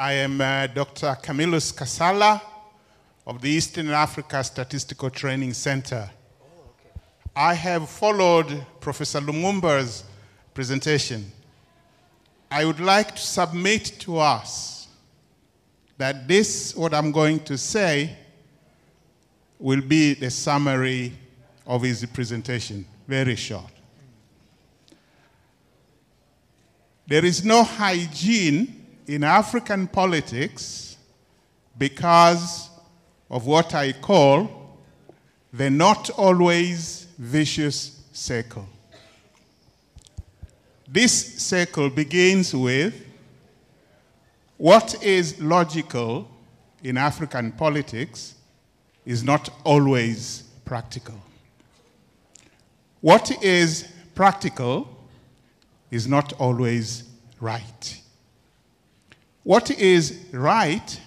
I am Dr. Camillus Kasala of the Eastern Africa Statistical Training Center. I have followed Professor Lumumba's presentation. I would like to submit to us that this, what I'm going to say, will be the summary of his presentation, very short. There is no hygiene in African politics because of what I call the not always vicious circle. This circle begins with what is logical in African politics is not always practical. What is practical is not always right. What is right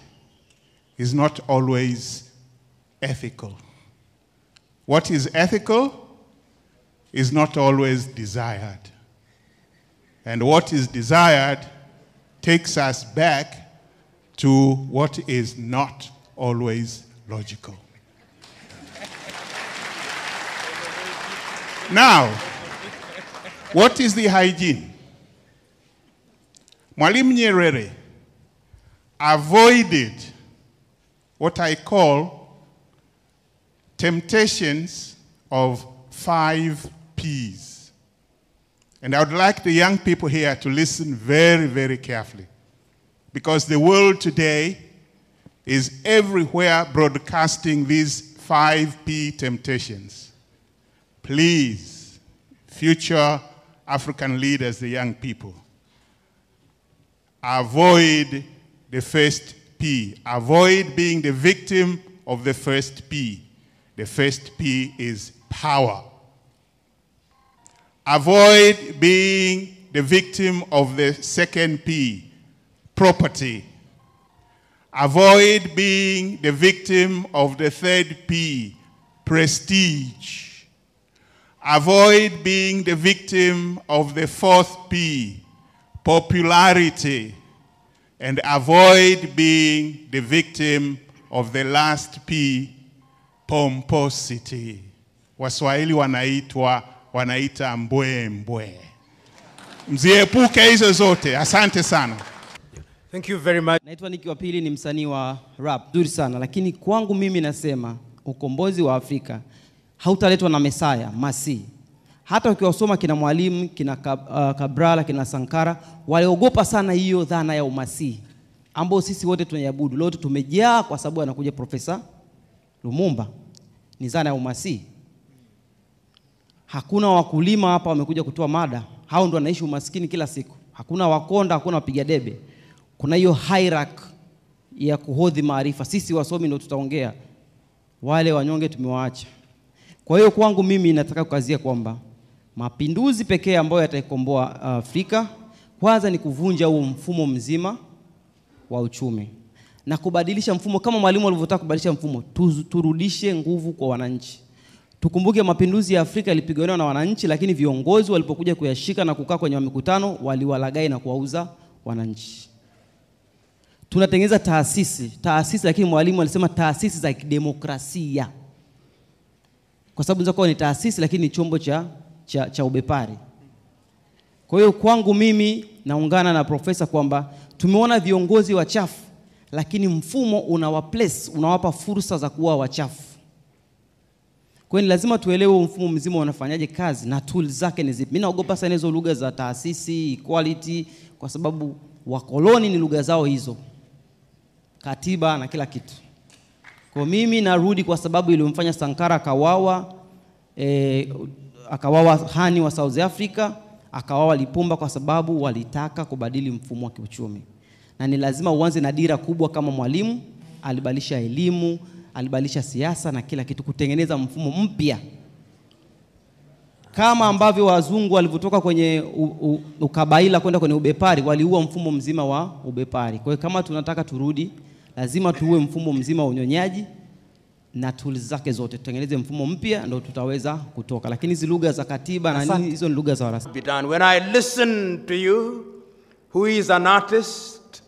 is not always ethical. What is ethical is not always desired. And what is desired takes us back to what is not always logical. Now, what is the hygiene? Mwalimu Nyerere avoided what I call temptations of 5 P's. And I would like the young people here to listen very, very carefully, because the world today is everywhere broadcasting these 5P temptations. Please, future African leaders, the young people, avoid the first P. Avoid being the victim of the first P. The first P is power. Avoid being the victim of the second P, property. Avoid being the victim of the third P, prestige. Avoid being the victim of the fourth P, popularity. And avoid being the victim of the last P, pomposity. Waswahili wanaita mbwe mbwe. Mziepuke hizo zote. Asante sana. Thank you very much. Naitwa Niki wa Pili, ni msanii wa rap. Nzuri sana, lakini kwangu mimi nasema ukombozi wa Afrika hautaletwa na Mesaya, Masi. Hata ukiwasoma kina Mwalimu, kina Kabrala, kina Sankara, waliogopa sana hiyo dhana ya umasi ambao sisi wote tunaiabudu. Leo tumejaa kwa sababu anakuja Profesa Lumumba. Ni dhana ya umasi. Hakuna wakulima hapa wamekuja kutoa mada. Hao ndio wanaishi umaskini kila siku. Hakuna wakonda, hakuna wapiga debe. Kuna hiyo hierarchy ya kuhodhi maarifa. Sisi wasomi ndio tutaongea. Wale wanyonge tumewaacha. Kwa hiyo kwangu mimi nataka kukazia kwamba mapinduzi pekee ambayo yataikomboa Afrika kwanza ni kuvunja huo mfumo mzima wa uchumi na kubadilisha mfumo kama Mwalimu alivyotaka kubadilisha mfumo. Turudishe nguvu kwa wananchi. Tukumbuke mapinduzi ya Afrika yalipigwa na wananchi, lakini viongozi walipokuja kuyashika na kukaa kwenye mikutano waliwalagai na kuwauza wananchi. Tunatengeneza taasisi, lakini Mwalimu alisema taasisi za kidemokrasia. Kwa sababu nzako ni taasisi lakini ni chombo cha ubepari. Kwa hiyo kwangu mimi naungana na profesa kwamba tumeona viongozi wachafu, lakini mfumo unawapa fursa za kuwa wachafu. Kwa hiyo lazima tuelewe mfumo mzima unafanyaje kazi na tools zake ni zipi. Mimi naogopa sana hizo lugha za taasisi, equality, kwa sababu wakoloni ni lugha zao hizo. Katiba na kila kitu. Kwa mimi narudi kwa sababu ilimfanya Sankara akawawa Hani wa South Africa, akawawa Lipumba kwa sababu walitaka kubadili mfumo wa kiuchumi. Na ni lazima uanze na dira kubwa kama Mwalimu, alibadilisha elimu, alibadilisha siasa na kila kitu, kutengeneza mfumo mpya. Kama ambavyo wazungu walivyotoka kwenye ukabaila kwenda kwenye ubepari, waliua mfumo mzima wa ubepari. Kwa hiyo kama tunataka turudi, lazima tuue mfumo mzima wa unyonyaji na tools zake zote. Tutengeneze mfumo mpya ndio tutaweza kutoka. Lakini hizo lugha za katiba na nini, hizo ni lugha za warasa. When I listen to you, who is an artist,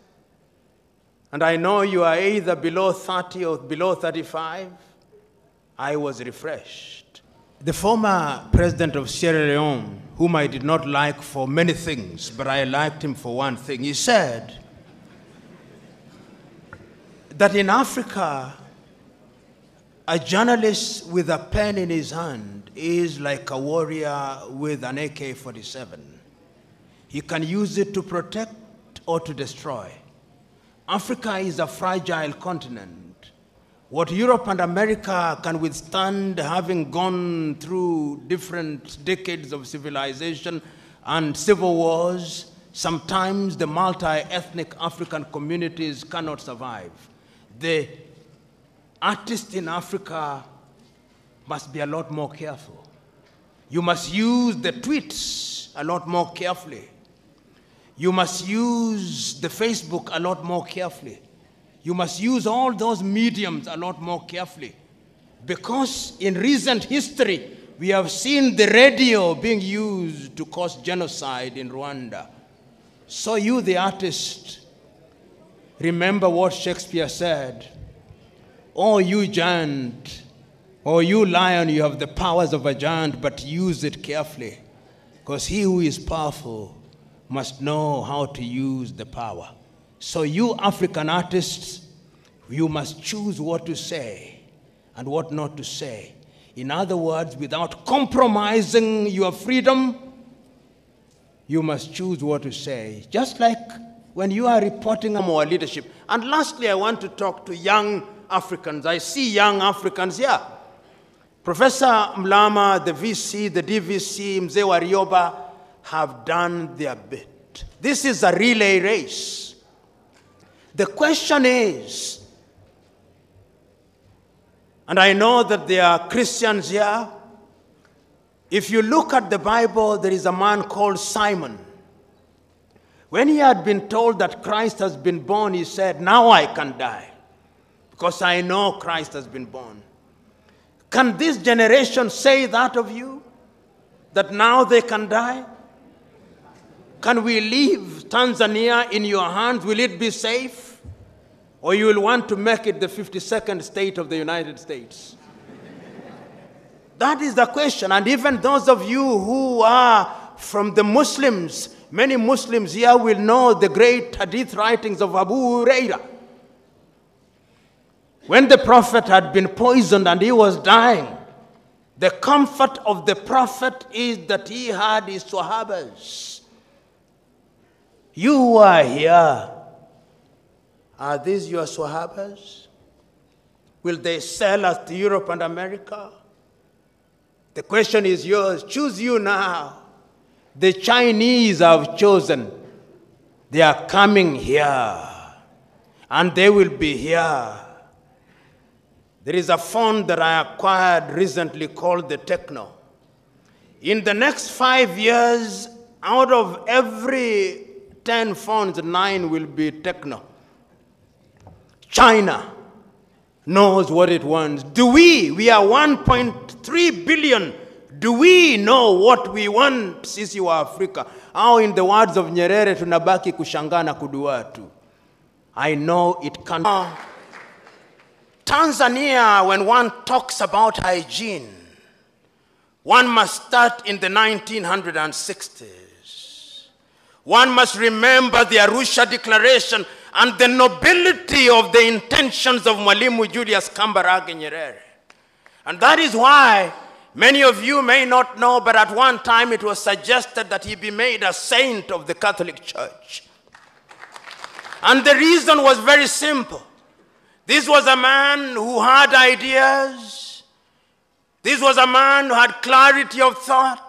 And I know you are either below 30 or below 35. I was refreshed. The former president of Sierra Leone, whom I did not like for many things, but I liked him for one thing, he said that in Africa, a journalist with a pen in his hand is like a warrior with an AK-47. He can use it to protect or to destroy. Africa is a fragile continent. What Europe and America can withstand, having gone through different decades of civilization and civil wars, sometimes the multi-ethnic African communities cannot survive. The artists in Africa must be a lot more careful. You must use the tweets a lot more carefully. You must use the Facebook a lot more carefully. You must use all those mediums a lot more carefully. Because in recent history, we have seen the radio being used to cause genocide in Rwanda. So you, the artist, remember what Shakespeare said. Oh, you giant, or you lion, you have the powers of a giant, but use it carefully. Because he who is powerful must know how to use the power. So you African artists, you must choose what to say and what not to say. In other words, without compromising your freedom, you must choose what to say. Just like when you are reporting on our leadership. And lastly, I want to talk to young Africans. I see young Africans here. Professor Mlama, the VC, the DVC, Mzee Warioba, have done their bit. This is a relay race. The question is, and I know that there are Christians here, if you look at the Bible, there is a man called Simon. When he had been told that Christ has been born, he said, now I can die, because I know Christ has been born. Can this generation say that of you? That now they can die? Can we leave Tanzania in your hands? Will it be safe? Or you will want to make it the 52nd state of the United States? That is the question. And even those of you who are from the Muslims, many Muslims here will know the great hadith writings of Abu Huraira. When the Prophet had been poisoned and he was dying, the comfort of the Prophet is that he had his Sahabas. You who are here, are these your Sahabas? Will they sell us to Europe and America? The question is yours. Choose you now. The Chinese have chosen. They are coming here. And they will be here. There is a phone that I acquired recently called the Techno. In the next 5 years, out of every 10 phones, 9 will be Techno. China knows what it wants. We are 1.3 billion. Do we know what we want? Sisi wa Afrika. Au in the words of Nyerere, tunabaki kushangaa na kudua tu. I know it can. Tanzania, when one talks about hygiene, one must start in the 1960s. One must remember the Arusha Declaration and the nobility of the intentions of Mwalimu Julius Kambarage Nyerere. And that is why many of you may not know, but at one time it was suggested that he be made a saint of the Catholic Church. And the reason was very simple. This was a man who had ideas. This was a man who had clarity of thought.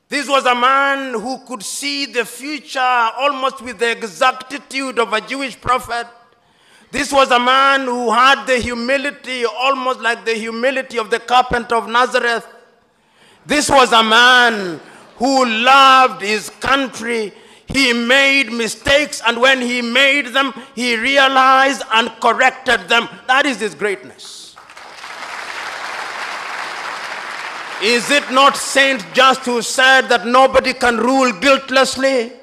This was a man who could see the future almost with the exactitude of a Jewish prophet. This was a man who had the humility, almost like the humility of the carpenter of Nazareth. This was a man who loved his country. He made mistakes, and when he made them, he realized and corrected them. That is his greatness. Is it not Saint Just who said that nobody can rule guiltlessly?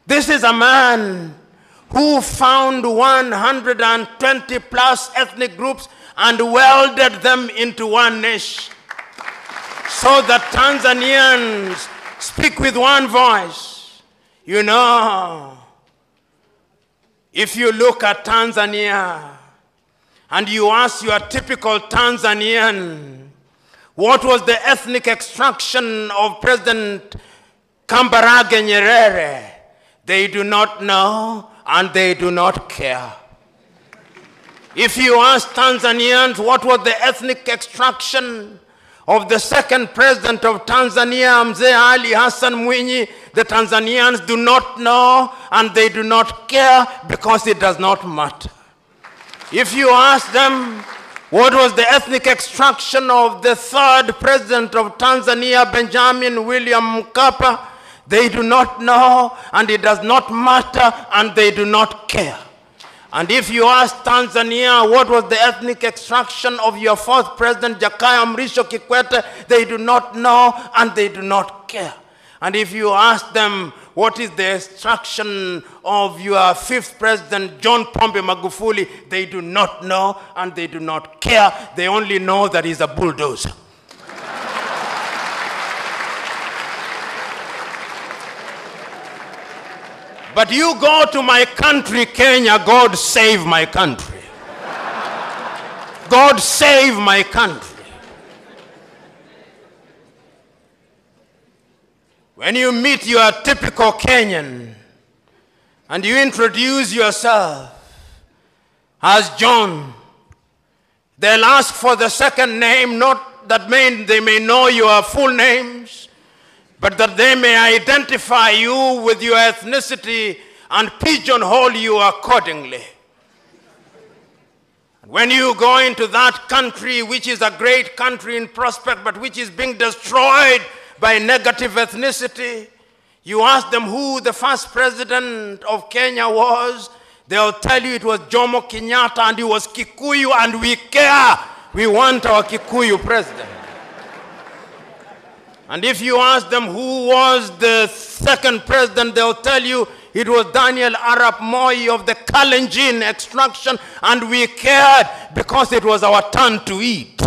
This is a man who found 120 plus ethnic groups and welded them into one nation, so that Tanzanians speak with one voice. You know, if you look at Tanzania and you ask your typical Tanzanian, what was the ethnic extraction of President Kambarage Nyerere? They do not know and they do not care. If you ask Tanzanians what was the ethnic extraction of the second president of Tanzania, Mzee Ali Hassan Mwinyi, the Tanzanians do not know and they do not care because it does not matter. If you ask them what was the ethnic extraction of the third president of Tanzania, Benjamin William Mkapa, they do not know and it does not matter and they do not care. And if you ask Tanzania what was the ethnic extraction of your fourth president, Jakaya Mrisho Kikwete, they do not know and they do not care. And if you ask them what is the extraction of your fifth president, John Pombe Magufuli, they do not know and they do not care. They only know that he's a bulldozer. But you go to my country, Kenya, God save my country. God save my country. When you meet your typical Kenyan and you introduce yourself as John, they'll ask for the second name, not that they may know your full names, but that they may identify you with your ethnicity and pigeonhole you accordingly. When you go into that country, which is a great country in prospect, but which is being destroyed by negative ethnicity, you ask them who the first president of Kenya was, they'll tell you it was Jomo Kenyatta and he was Kikuyu, and we care. We want our Kikuyu president. And if you ask them who was the second president, they'll tell you it was Daniel Arap Moi of the Kalenjin extraction, and we cared because it was our turn to eat.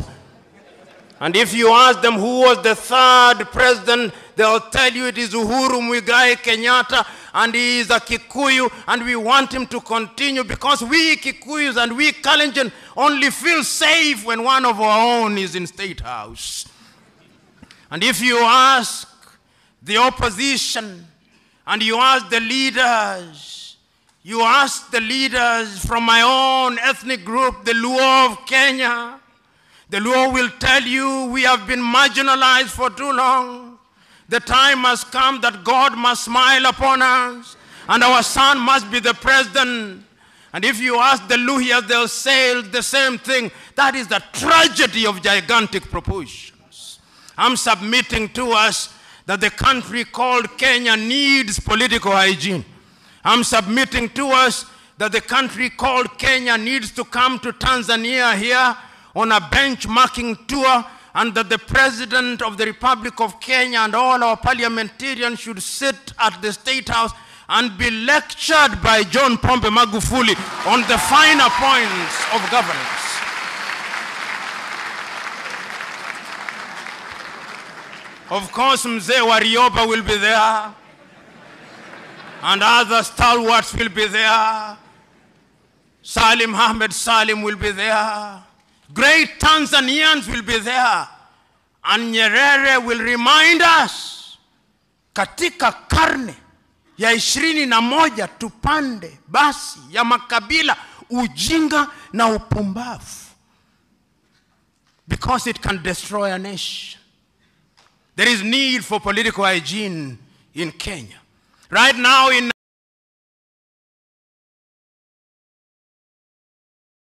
And if you ask them who was the third president, they'll tell you it is Uhuru Muigai Kenyatta, and he is a Kikuyu, and we want him to continue because we Kikuyus and we Kalenjin only feel safe when one of our own is in State House. And if you ask the opposition and you ask the leaders from my own ethnic group, the Luo of Kenya, the Luo will tell you we have been marginalized for too long. The time has come that God must smile upon us and our son must be the president. And if you ask the Luhyas, they'll say the same thing. That is the tragedy of gigantic proportions. I'm submitting to us that the country called Kenya needs political hygiene. I'm submitting to us that the country called Kenya needs to come to Tanzania here on a benchmarking tour, and that the President of the Republic of Kenya and all our parliamentarians should sit at the State House and be lectured by John Pombe Magufuli on the finer points of governance. Of course, Mzee Warioba will be there, and other stalwarts will be there. Salim Ahmed Salim will be there. Great Tanzanians will be there. And Nyerere will remind us, katika karne ya 21 tupande basi ya makabila, ujinga na upumbavu, because it can destroy a nation. There is need for political hygiene in Kenya. Right now in